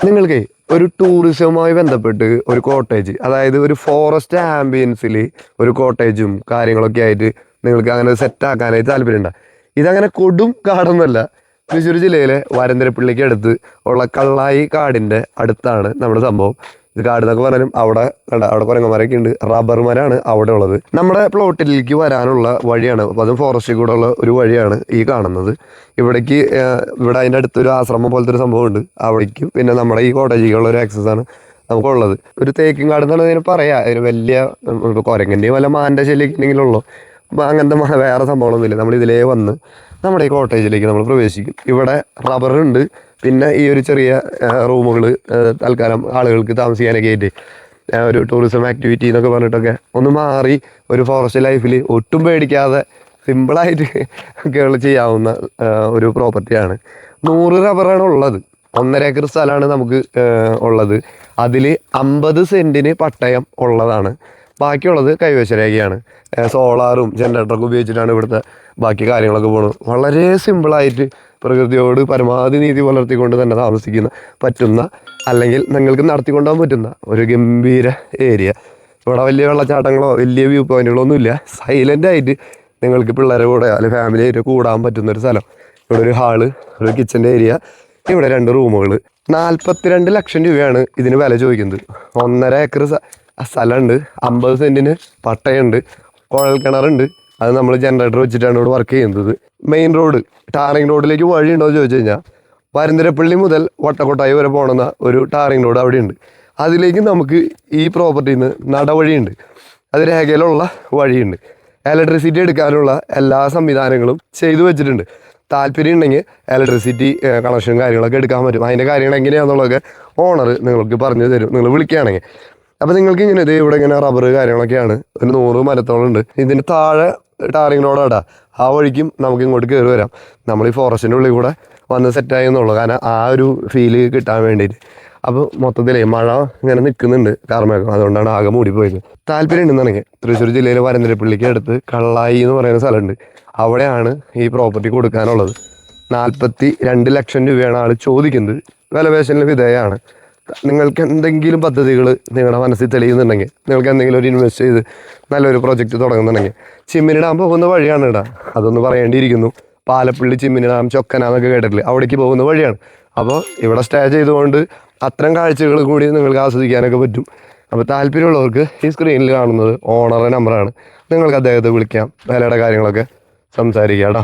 നിങ്ങൾക്ക് ഒരു ടൂറിസവുമായി ബന്ധപ്പെട്ട് ഒരു കോട്ടേജ്, അതായത് ഒരു ഫോറസ്റ്റ് ആംബിയൻസിൽ ഒരു കോട്ടേജും കാര്യങ്ങളൊക്കെ ആയിട്ട് നിങ്ങൾക്ക് അങ്ങനെ സെറ്റാക്കാനായിട്ട് താല്പര്യമുണ്ട്. ഇതങ്ങനെ കൊടും കാടൊന്നുമല്ല. തൃശ്ശൂർ ജില്ലയിലെ വരന്തരപ്പള്ളിക്ക് അടുത്ത് ഉള്ള കള്ളായി കാടിൻ്റെ അടുത്താണ് നമ്മുടെ സംഭവം. ഇത് കാട് എന്നൊക്കെ പറഞ്ഞാലും അവിടെ കുരങ്ങന്മാരൊക്കെ ഉണ്ട്. റബ്ബർ മരമാണ് അവിടെ ഉള്ളത്. നമ്മുടെ പ്ലോട്ടിലേക്ക് വരാനുള്ള വഴിയാണ്, അതും ഫോറസ്റ്റിൽ കൂടെ ഉള്ള ഒരു വഴിയാണ് ഈ കാണുന്നത്. ഇവിടെ അതിൻ്റെ അടുത്തൊരു ആശ്രമം പോലത്തെ ഒരു സംഭവമുണ്ട്. അവിടേക്കും പിന്നെ നമ്മുടെ ഈ കോട്ടേജിലേക്കുള്ള ഒരു ആക്സസ് ആണ് നമുക്കുള്ളത്. ഒരു തേക്കും കാട് എന്നാണ് ഇതിന് പറയുക. അതിന് വലിയ കുരങ്ങൻ്റെയും വല്ല മാൻ്റെ ശല്യമെങ്കിലുള്ളൂ. അങ്ങനത്തെ വേറെ സംഭവങ്ങളൊന്നുമില്ല. നമ്മൾ ഇതിലേ വന്ന് നമ്മുടെ ഈ കോട്ടേജിലേക്ക് നമ്മൾ പ്രവേശിക്കും. ഇവിടെ റബ്ബറുണ്ട്. പിന്നെ ഈ ഒരു ചെറിയ റൂമുകൾ തൽക്കാലം ആളുകൾക്ക് താമസിക്കാനൊക്കെ ആയിട്ട് ഒരു ടൂറിസം ആക്ടിവിറ്റി എന്നൊക്കെ പറഞ്ഞിട്ടൊക്കെ ഒന്ന് മാറി ഒരു ഫോറസ്റ്റ് ലൈഫിൽ ഒട്ടും പേടിക്കാതെ സിമ്പിളായിട്ട് ഒക്കെ ചെയ്യാവുന്ന ഒരു പ്രോപ്പർട്ടിയാണ്. 100 റബ്ബറാണ് ഉള്ളത്. 1.5 ഏക്കർ സ്ഥലമാണ് നമുക്ക് ഉള്ളത്. അതിൽ 50 സെൻറ്റിന് പട്ടയം ഉള്ളതാണ്. ബാക്കിയുള്ളത് കൈവശരേഖയാണ്. സോളാറും ജനറേറ്ററൊക്കെ ഉപയോഗിച്ചിട്ടാണ് ഇവിടുത്തെ ബാക്കി കാര്യങ്ങളൊക്കെ പോകുന്നത്. വളരെ സിമ്പിളായിട്ട് പ്രകൃതിയോട് പരമാവധി നീതി പുലർത്തിക്കൊണ്ട് തന്നെ താമസിക്കുന്ന പറ്റുന്ന, അല്ലെങ്കിൽ നിങ്ങൾക്ക് നടത്തിക്കൊണ്ടുപോകാൻ പറ്റുന്ന ഒരു ഗംഭീര ഏരിയ. ഇവിടെ വലിയ വെള്ളച്ചാട്ടങ്ങളോ വലിയ വ്യൂ പോയിന്റുകളോ ഒന്നുമില്ല. സൈലൻ്റായിട്ട് നിങ്ങൾക്ക് പിള്ളേരെ കൂടെ അല്ലെങ്കിൽ ഫാമിലി ആയിട്ട് കൂടാൻ പറ്റുന്നൊരു സ്ഥലം. ഇവിടെ ഒരു ഹാള്, ഒരു കിച്ചൻ്റെ ഏരിയ, ഇവിടെ 2 റൂമുകൾ. 42 ലക്ഷം രൂപയാണ് ഇതിന് വില ചോദിക്കുന്നത്. 1.5 ഏക്കർ സ്ഥലമുണ്ട്. 50 സെൻറ്റിന് പട്ടയുണ്ട്. കുഴൽ കിണറുണ്ട്. അത് നമ്മൾ ജനറേറ്റർ വെച്ചിട്ടാണ് ഇവിടെ വർക്ക് ചെയ്യുന്നത്. മെയിൻ റോഡ്, ടാറിങ് റോഡിലേക്ക് വഴിയുണ്ടോ എന്ന് ചോദിച്ചു കഴിഞ്ഞാൽ വരന്തരപ്പള്ളി മുതൽ വട്ടക്കോട്ടായി വരെ പോകുന്ന ഒരു ടാറിങ് റോഡ് അവിടെയുണ്ട്. അതിലേക്ക് നമുക്ക് ഈ പ്രോപ്പർട്ടിയിൽ നിന്ന് നടവഴിയുണ്ട്. അത് രേഖയിലുള്ള വഴിയുണ്ട്. ഇലക്ട്രിസിറ്റി എടുക്കാനുള്ള എല്ലാ സംവിധാനങ്ങളും ചെയ്തു വെച്ചിട്ടുണ്ട്. താല്പര്യം ഉണ്ടെങ്കിൽ ഇലക്ട്രിസിറ്റി കണക്ഷൻ കാര്യങ്ങളൊക്കെ എടുക്കാൻ പറ്റും. അതിൻ്റെ കാര്യങ്ങൾ എങ്ങനെയാണെന്നുള്ളതൊക്കെ ഓണർ നിങ്ങൾക്ക് പറഞ്ഞു തരും, നിങ്ങൾ വിളിക്കുകയാണെങ്കിൽ. അപ്പോൾ നിങ്ങൾക്ക് ഇങ്ങനെ ഇവിടെ ഇങ്ങനെ റബ്ബർ കാര്യങ്ങളൊക്കെയാണ്. ഒരു 100 മരത്തോളം ഉണ്ട്. ഇതിൻ്റെ താഴെ ടാറിങ് റോഡാടാ. ആ വഴിക്കും നമുക്ക് ഇങ്ങോട്ട് കയറി വരാം. നമ്മൾ ഈ ഫോറസ്റ്റിൻ്റെ ഉള്ളിൽ കൂടെ വന്ന് സെറ്റായി എന്നുള്ളൂ. കാരണം ആ ഒരു ഫീല് കിട്ടാൻ വേണ്ടിയിട്ട്. അപ്പോൾ മൊത്തത്തിലേ മഴ ഇങ്ങനെ നിൽക്കുന്നുണ്ട്, കാർമേഘം. അതുകൊണ്ടാണ് ആകെ മൂടിപ്പോയത്. താല്പര്യം ഉണ്ടെന്നുണ്ടെങ്കിൽ തൃശ്ശൂർ ജില്ലയിലെ വരന്തരപ്പള്ളിക്ക് അടുത്ത് കള്ളായി എന്ന് പറയുന്ന സ്ഥലമുണ്ട്. അവിടെയാണ് ഈ പ്രോപ്പർട്ടി കൊടുക്കാനുള്ളത്. 42 ലക്ഷം രൂപയാണ് ആൾ ചോദിക്കുന്നത്. വിലപേശലിന് വിധേയമാണ്. നിങ്ങൾക്ക് എന്തെങ്കിലും പദ്ധതികൾ നിങ്ങളുടെ മനസ്സിൽ തെളിയുന്നുണ്ടെങ്കിൽ, നിങ്ങൾക്ക് എന്തെങ്കിലും ഒരു ഇൻവെസ്റ്റ് ചെയ്ത് നല്ലൊരു പ്രൊജക്റ്റ് തുടങ്ങുന്നുണ്ടെങ്കിൽ, ചിമ്മിനി ഡാം പോകുന്ന വഴിയാണ് ഇടാ. അതൊന്ന് പറയേണ്ടിയിരിക്കുന്നു. പാലപ്പള്ളി ചിമ്മിനി ഡാം ചൊക്കനാന്നൊക്കെ കേട്ടിട്ടില്ലേ, അവിടേക്ക് പോകുന്ന വഴിയാണ്. അപ്പോൾ ഇവിടെ സ്റ്റേ ചെയ്തുകൊണ്ട് അത്തരം കാഴ്ചകൾ കൂടി നിങ്ങൾക്ക് ആസ്വദിക്കാനൊക്കെ പറ്റും. അപ്പോൾ താല്പര്യമുള്ളവർക്ക് ഈ സ്ക്രീനിൽ കാണുന്നത് ഓണറുടെ നമ്പറാണ്. നിങ്ങൾക്ക് അദ്ദേഹത്തെ വിളിക്കാം, വിലയുടെ കാര്യങ്ങളൊക്കെ സംസാരിക്കാം കേട്ടോ.